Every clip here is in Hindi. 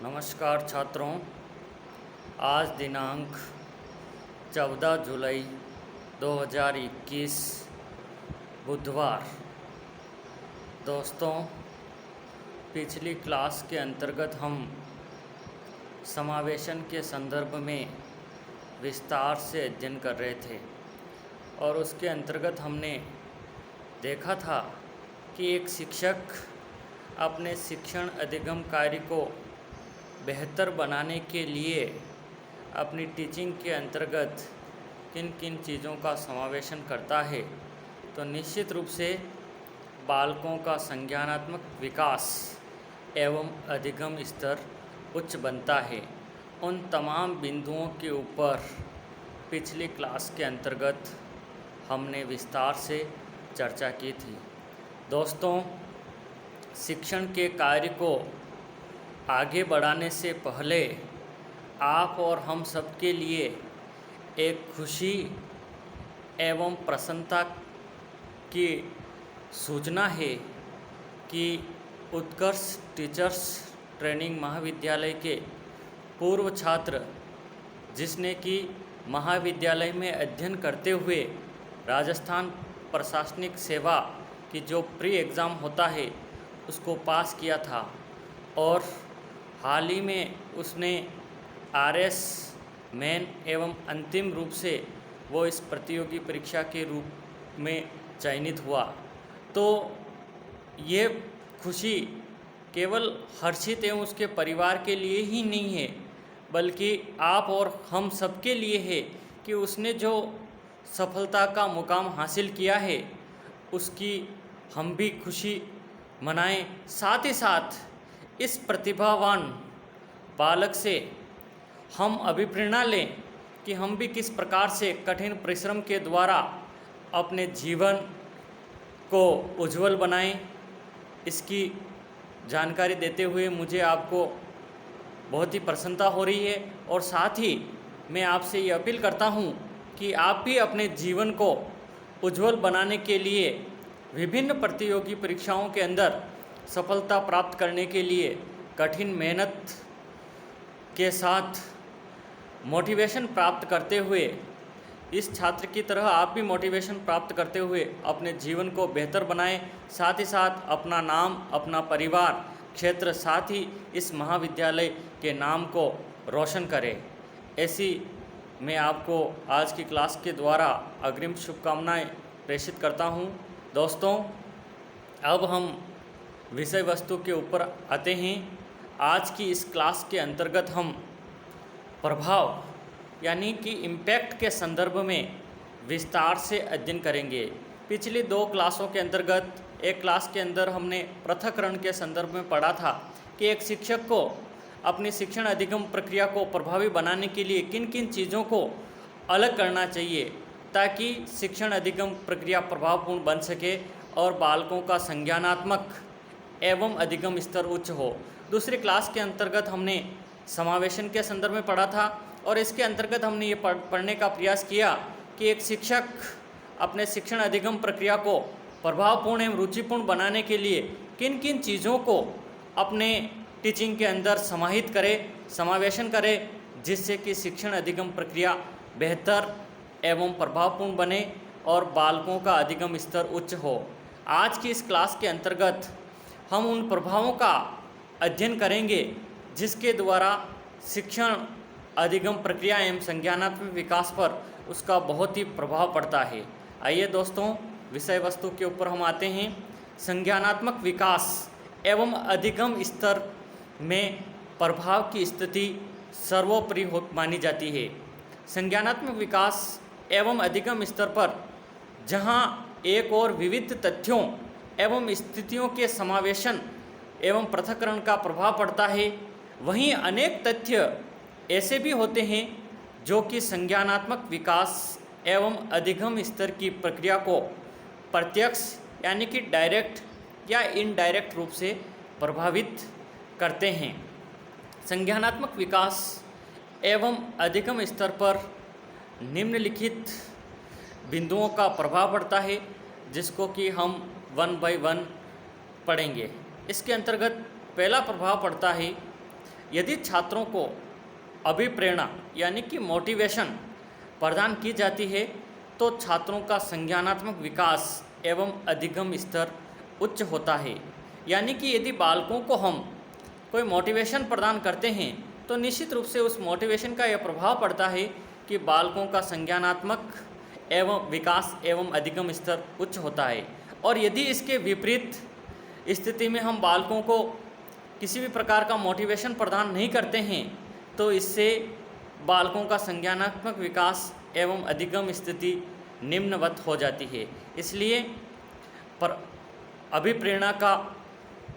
नमस्कार छात्रों। आज दिनांक 14 जुलाई 2021 बुधवार। दोस्तों, पिछली क्लास के अंतर्गत हम समावेशन के संदर्भ में विस्तार से अध्ययन कर रहे थे और उसके अंतर्गत हमने देखा था कि एक शिक्षक अपने शिक्षण अधिगम कार्य को बेहतर बनाने के लिए अपनी टीचिंग के अंतर्गत किन किन चीज़ों का समावेशन करता है। तो निश्चित रूप से बालकों का संज्ञानात्मक विकास एवं अधिगम स्तर उच्च बनता है। उन तमाम बिंदुओं के ऊपर पिछली क्लास के अंतर्गत हमने विस्तार से चर्चा की थी। दोस्तों, शिक्षण के कार्य को आगे बढ़ाने से पहले आप और हम सब के लिए एक खुशी एवं प्रसन्नता की सूचना है कि उत्कर्ष टीचर्स ट्रेनिंग महाविद्यालय के पूर्व छात्र जिसने कि महाविद्यालय में अध्ययन करते हुए राजस्थान प्रशासनिक सेवा की जो प्री एग्ज़ाम होता है उसको पास किया था और हाल ही में उसने आरएस मेन एवं अंतिम रूप से वो इस प्रतियोगी परीक्षा के रूप में चयनित हुआ। तो ये खुशी केवल हर्षित एवं उसके परिवार के लिए ही नहीं है, बल्कि आप और हम सबके लिए है कि उसने जो सफलता का मुकाम हासिल किया है उसकी हम भी खुशी मनाएं। साथ ही साथ इस प्रतिभावान बालक से हम अभिप्रेरणा लें कि हम भी किस प्रकार से कठिन परिश्रम के द्वारा अपने जीवन को उज्जवल बनाएं। इसकी जानकारी देते हुए मुझे आपको बहुत ही प्रसन्नता हो रही है और साथ ही मैं आपसे ये अपील करता हूँ कि आप भी अपने जीवन को उज्जवल बनाने के लिए विभिन्न प्रतियोगी परीक्षाओं के अंदर सफलता प्राप्त करने के लिए कठिन मेहनत के साथ मोटिवेशन प्राप्त करते हुए इस छात्र की तरह आप भी मोटिवेशन प्राप्त करते हुए अपने जीवन को बेहतर बनाएं। साथ ही साथ अपना नाम, अपना परिवार, क्षेत्र, साथ ही इस महाविद्यालय के नाम को रोशन करें। ऐसी मैं आपको आज की क्लास के द्वारा अग्रिम शुभकामनाएं प्रेषित करता हूं। दोस्तों, अब हम विषय वस्तु के ऊपर आते हैं। आज की इस क्लास के अंतर्गत हम प्रभाव यानी कि इम्पैक्ट के संदर्भ में विस्तार से अध्ययन करेंगे। पिछली दो क्लासों के अंतर्गत एक क्लास के अंदर हमने पृथक्करण के संदर्भ में पढ़ा था कि एक शिक्षक को अपनी शिक्षण अधिगम प्रक्रिया को प्रभावी बनाने के लिए किन किन चीज़ों को अलग करना चाहिए ताकि शिक्षण अधिगम प्रक्रिया प्रभावपूर्ण बन सके और बालकों का संज्ञानात्मक एवं अधिगम स्तर उच्च हो। दूसरी क्लास के अंतर्गत हमने समावेशन के संदर्भ में पढ़ा था और इसके अंतर्गत हमने ये पढ़ने का प्रयास किया कि एक शिक्षक अपने शिक्षण अधिगम प्रक्रिया को प्रभावपूर्ण एवं रुचिपूर्ण बनाने के लिए किन किन चीज़ों को अपने टीचिंग के अंदर समाहित करे, समावेशन करे, जिससे कि शिक्षण अधिगम प्रक्रिया बेहतर एवं प्रभावपूर्ण बने और बालकों का अधिगम स्तर उच्च हो। आज की इस क्लास के अंतर्गत हम उन प्रभावों का अध्ययन करेंगे जिसके द्वारा शिक्षण अधिगम प्रक्रिया एवं संज्ञानात्मक विकास पर उसका बहुत ही प्रभाव पड़ता है। आइए दोस्तों, विषय वस्तु के ऊपर हम आते हैं। संज्ञानात्मक विकास एवं अधिगम स्तर में प्रभाव की स्थिति सर्वोपरि मानी जाती है। संज्ञानात्मक विकास एवं अधिगम स्तर पर जहां एक और विविध तथ्यों एवं स्थितियों के समावेशन एवं पृथक्करण का प्रभाव पड़ता है, वहीं अनेक तथ्य ऐसे भी होते हैं जो कि संज्ञानात्मक विकास एवं अधिगम स्तर की प्रक्रिया को प्रत्यक्ष यानी कि डायरेक्ट या इनडायरेक्ट रूप से प्रभावित करते हैं। संज्ञानात्मक विकास एवं अधिगम स्तर पर निम्नलिखित बिंदुओं का प्रभाव पड़ता है जिसको कि हम वन बाय वन पढ़ेंगे। इसके अंतर्गत पहला प्रभाव पड़ता है यदि छात्रों को अभिप्रेरणा यानी कि मोटिवेशन प्रदान की जाती है तो छात्रों का संज्ञानात्मक विकास एवं अधिगम स्तर उच्च होता है। यानी कि यदि बालकों को हम कोई मोटिवेशन प्रदान करते हैं तो निश्चित रूप से उस मोटिवेशन का यह प्रभाव पड़ता है कि बालकों का संज्ञानात्मक एवं विकास एवं अधिगम स्तर उच्च होता है। और यदि इसके विपरीत स्थिति में हम बालकों को किसी भी प्रकार का मोटिवेशन प्रदान नहीं करते हैं तो इससे बालकों का संज्ञानात्मक विकास एवं अधिगम स्थिति निम्नवत हो जाती है। इसलिए पर अभिप्रेरणा का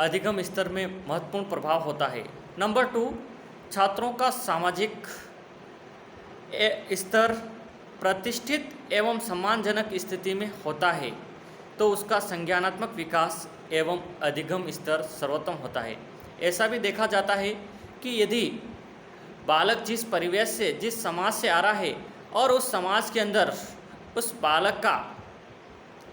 अधिगम स्तर में महत्वपूर्ण प्रभाव होता है। नंबर 2, छात्रों का सामाजिक स्तर प्रतिष्ठित एवं सम्मानजनक स्थिति में होता है तो उसका संज्ञानात्मक विकास एवं अधिगम स्तर सर्वोत्तम होता है। ऐसा भी देखा जाता है कि यदि बालक जिस परिवेश से जिस समाज से आ रहा है और उस समाज के अंदर उस बालक का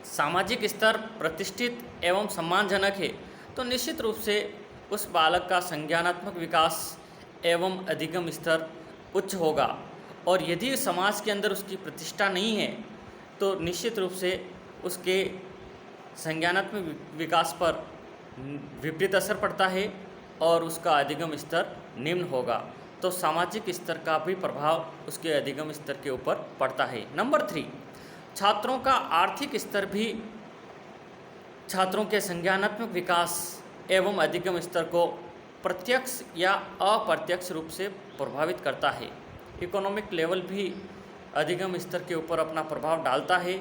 सामाजिक स्तर प्रतिष्ठित एवं सम्मानजनक है तो निश्चित रूप से उस बालक का संज्ञानात्मक विकास एवं अधिगम स्तर उच्च होगा। और यदि समाज के अंदर उसकी प्रतिष्ठा नहीं है तो निश्चित रूप से उसके संज्ञानात्मक विकास पर विपरीत असर पड़ता है और उसका अधिगम स्तर निम्न होगा। तो सामाजिक स्तर का भी प्रभाव उसके अधिगम स्तर के ऊपर पड़ता है। नंबर 3, छात्रों का आर्थिक स्तर भी छात्रों के संज्ञानात्मक विकास एवं अधिगम स्तर को प्रत्यक्ष या अप्रत्यक्ष रूप से प्रभावित करता है। इकोनॉमिक लेवल भी अधिगम स्तर के ऊपर अपना प्रभाव डालता है।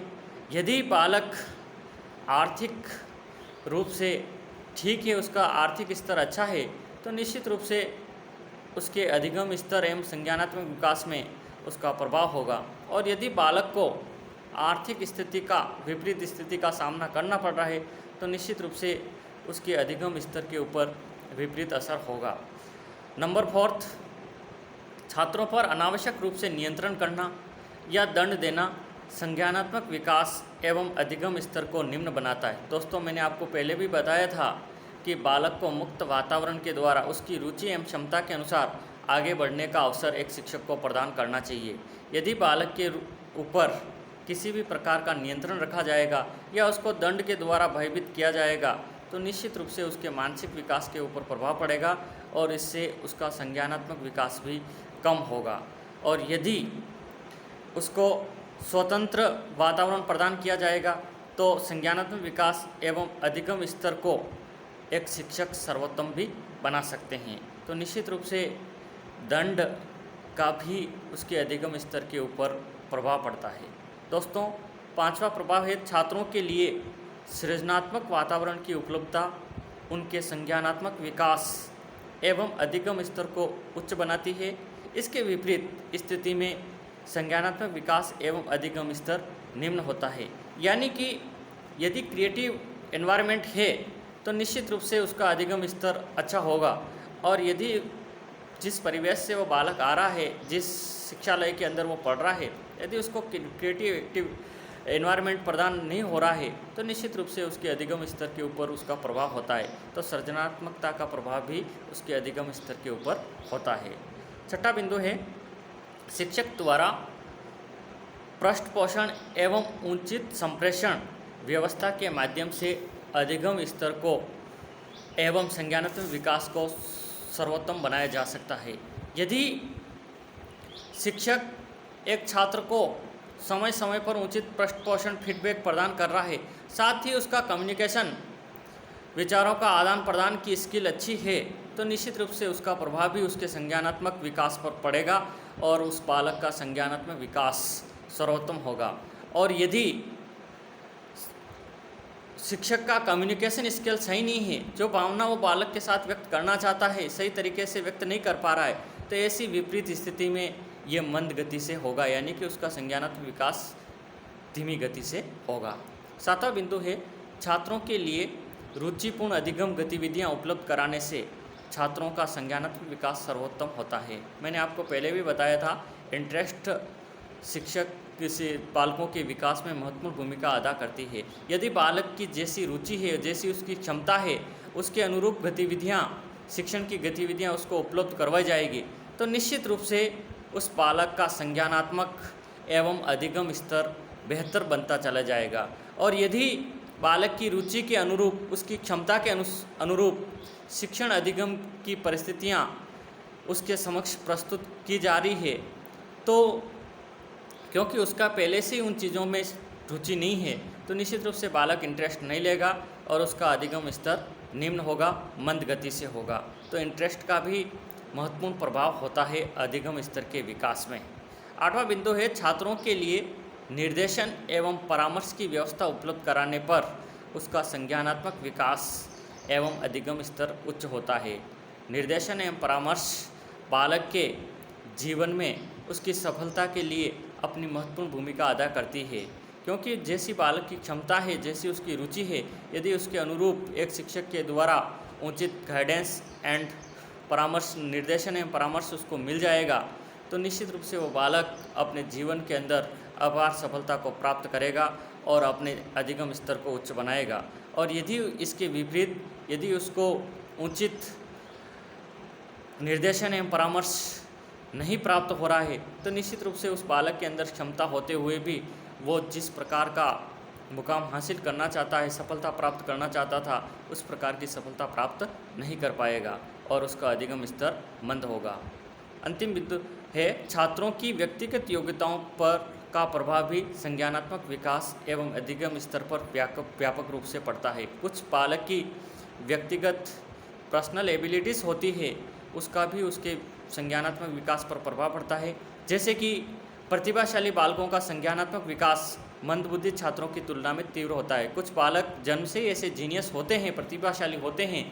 यदि बालक आर्थिक रूप से ठीक है, उसका आर्थिक स्तर अच्छा है तो निश्चित रूप से उसके अधिगम स्तर एवं संज्ञानात्मक विकास में उसका प्रभाव होगा। और यदि बालक को आर्थिक स्थिति का विपरीत स्थिति का सामना करना पड़ रहा है तो निश्चित रूप से उसके अधिगम स्तर के ऊपर विपरीत असर होगा। नंबर 4, छात्रों पर अनावश्यक रूप से नियंत्रण करना या दंड देना संज्ञानात्मक विकास एवं अधिगम स्तर को निम्न बनाता है। दोस्तों, मैंने आपको पहले भी बताया था कि बालक को मुक्त वातावरण के द्वारा उसकी रुचि एवं क्षमता के अनुसार आगे बढ़ने का अवसर एक शिक्षक को प्रदान करना चाहिए। यदि बालक के ऊपर किसी भी प्रकार का नियंत्रण रखा जाएगा या उसको दंड के द्वारा भयभीत किया जाएगा तो निश्चित रूप से उसके मानसिक विकास के ऊपर प्रभाव पड़ेगा और इससे उसका संज्ञानात्मक विकास भी कम होगा। और यदि उसको स्वतंत्र वातावरण प्रदान किया जाएगा तो संज्ञानात्मक विकास एवं अधिगम स्तर को एक शिक्षक सर्वोत्तम भी बना सकते हैं। तो निश्चित रूप से दंड का भी उसके अधिगम स्तर के ऊपर प्रभाव पड़ता है। दोस्तों, 5वां प्रभाव है छात्रों के लिए सृजनात्मक वातावरण की उपलब्धता उनके संज्ञानात्मक विकास एवं अधिगम स्तर को उच्च बनाती है। इसके विपरीत स्थिति में संज्ञानात्मक विकास एवं अधिगम स्तर निम्न होता है। यानी कि यदि क्रिएटिव एनवायरनमेंट है तो निश्चित रूप से उसका अधिगम स्तर अच्छा होगा। और यदि जिस परिवेश से वो बालक आ रहा है, जिस शिक्षालय के अंदर वो पढ़ रहा है, यदि उसको क्रिएटिव एक्टिव एनवायरनमेंट प्रदान नहीं हो रहा है तो निश्चित रूप से उसके अधिगम स्तर के ऊपर उसका प्रभाव होता है। तो सृजनात्मकता का प्रभाव भी उसके अधिगम स्तर के ऊपर होता है। 6वां बिंदु है शिक्षक द्वारा पृष्ठपोषण एवं उचित संप्रेषण व्यवस्था के माध्यम से अधिगम स्तर को एवं संज्ञानात्मक विकास को सर्वोत्तम बनाया जा सकता है। यदि शिक्षक एक छात्र को समय समय पर उचित पृष्ठपोषण फीडबैक प्रदान कर रहा है, साथ ही उसका कम्युनिकेशन विचारों का आदान प्रदान की स्किल अच्छी है तो निश्चित रूप से उसका प्रभाव भी उसके संज्ञानात्मक विकास पर पड़ेगा और उस बालक का संज्ञानात्मक विकास सर्वोत्तम होगा। और यदि शिक्षक का कम्युनिकेशन स्किल सही नहीं है, जो भावना वो बालक के साथ व्यक्त करना चाहता है सही तरीके से व्यक्त नहीं कर पा रहा है, तो ऐसी विपरीत स्थिति में ये मंद गति से होगा, यानी कि उसका संज्ञानात्मक विकास धीमी गति से होगा। 7वां बिंदु है छात्रों के लिए रुचिपूर्ण अधिगम गतिविधियां उपलब्ध कराने से छात्रों का संज्ञानात्मक विकास सर्वोत्तम होता है। मैंने आपको पहले भी बताया था, इंटरेस्ट शिक्षक से बालकों के विकास में महत्वपूर्ण भूमिका अदा करती है। यदि बालक की जैसी रुचि है, जैसी उसकी क्षमता है, उसके अनुरूप गतिविधियां शिक्षण की गतिविधियां उसको उपलब्ध करवाई जाएगी तो निश्चित रूप से उस बालक का संज्ञानात्मक एवं अधिगम स्तर बेहतर बनता चला जाएगा। और यदि बालक की रुचि के अनुरूप, उसकी क्षमता के अनुरूप शिक्षण अधिगम की परिस्थितियां उसके समक्ष प्रस्तुत की जा रही है, तो क्योंकि उसका पहले से ही उन चीज़ों में रुचि नहीं है, तो निश्चित रूप से बालक इंटरेस्ट नहीं लेगा और उसका अधिगम स्तर निम्न होगा, मंद गति से होगा। तो इंटरेस्ट का भी महत्वपूर्ण प्रभाव होता है अधिगम स्तर के विकास में। 8वां बिंदु है छात्रों के लिए निर्देशन एवं परामर्श की व्यवस्था उपलब्ध कराने पर उसका संज्ञानात्मक विकास एवं अधिगम स्तर उच्च होता है। निर्देशन एवं परामर्श बालक के जीवन में उसकी सफलता के लिए अपनी महत्वपूर्ण भूमिका अदा करती है, क्योंकि जैसी बालक की क्षमता है, जैसी उसकी रुचि है, यदि उसके अनुरूप एक शिक्षक के द्वारा उचित गाइडेंस एंड परामर्श, निर्देशन एवं परामर्श उसको मिल जाएगा तो निश्चित रूप से वो बालक अपने जीवन के अंदर अपार सफलता को प्राप्त करेगा और अपने अधिगम स्तर को उच्च बनाएगा। और यदि इसके विपरीत, यदि उसको उचित निर्देशन एवं परामर्श नहीं प्राप्त हो रहा है तो निश्चित रूप से उस बालक के अंदर क्षमता होते हुए भी वो जिस प्रकार का मुकाम हासिल करना चाहता है, सफलता प्राप्त करना चाहता था, उस प्रकार की सफलता प्राप्त नहीं कर पाएगा और उसका अधिगम स्तर मंद होगा। अंतिम बिंदु है छात्रों की व्यक्तिगत योग्यताओं पर का प्रभाव भी संज्ञानात्मक विकास एवं अधिगम स्तर पर व्यापक रूप से पड़ता है। कुछ बालक की व्यक्तिगत पर्सनल एबिलिटीज़ होती है, उसका भी उसके संज्ञानात्मक विकास पर प्रभाव पड़ता है। जैसे कि प्रतिभाशाली बालकों का संज्ञानात्मक विकास मंदबुद्धि छात्रों की तुलना में तीव्र होता है। कुछ बालक जन्म से ही ऐसे जीनियस होते हैं, प्रतिभाशाली होते हैं,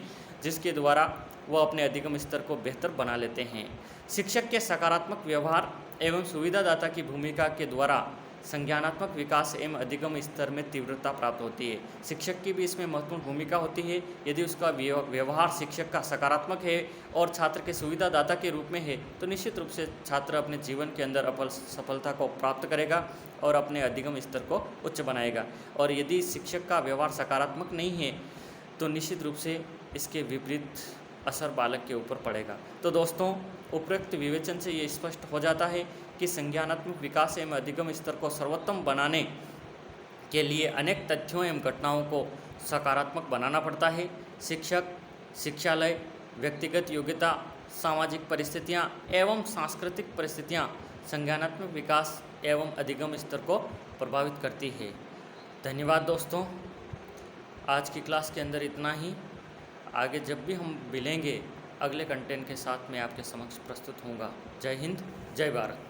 जिसके द्वारा वो अपने अधिगम स्तर को बेहतर बना लेते हैं। शिक्षक के सकारात्मक व्यवहार एवं सुविधादाता की भूमिका के द्वारा संज्ञानात्मक विकास एवं अधिगम स्तर में तीव्रता प्राप्त होती है। शिक्षक की भी इसमें महत्वपूर्ण भूमिका होती है। यदि उसका व्यवहार शिक्षक का सकारात्मक है और छात्र के सुविधादाता के रूप में है तो निश्चित रूप से छात्र अपने जीवन के अंदर सफलता को प्राप्त करेगा और अपने अधिगम स्तर को उच्च बनाएगा। और यदि शिक्षक का व्यवहार सकारात्मक नहीं है तो निश्चित रूप से इसके विपरीत असर बालक के ऊपर पड़ेगा। तो दोस्तों, उपरोक्त विवेचन से ये स्पष्ट हो जाता है कि संज्ञानात्मक विकास एवं अधिगम स्तर को सर्वोत्तम बनाने के लिए अनेक तथ्यों एवं घटनाओं को सकारात्मक बनाना पड़ता है। शिक्षक, शिक्षालय, व्यक्तिगत योग्यता, सामाजिक परिस्थितियां एवं सांस्कृतिक परिस्थितियां संज्ञानात्मक विकास एवं अधिगम स्तर को प्रभावित करती है। धन्यवाद दोस्तों, आज की क्लास के अंदर इतना ही। आगे जब भी हम मिलेंगे अगले कंटेंट के साथ मैं आपके समक्ष प्रस्तुत होऊंगा। जय हिंद, जय भारत।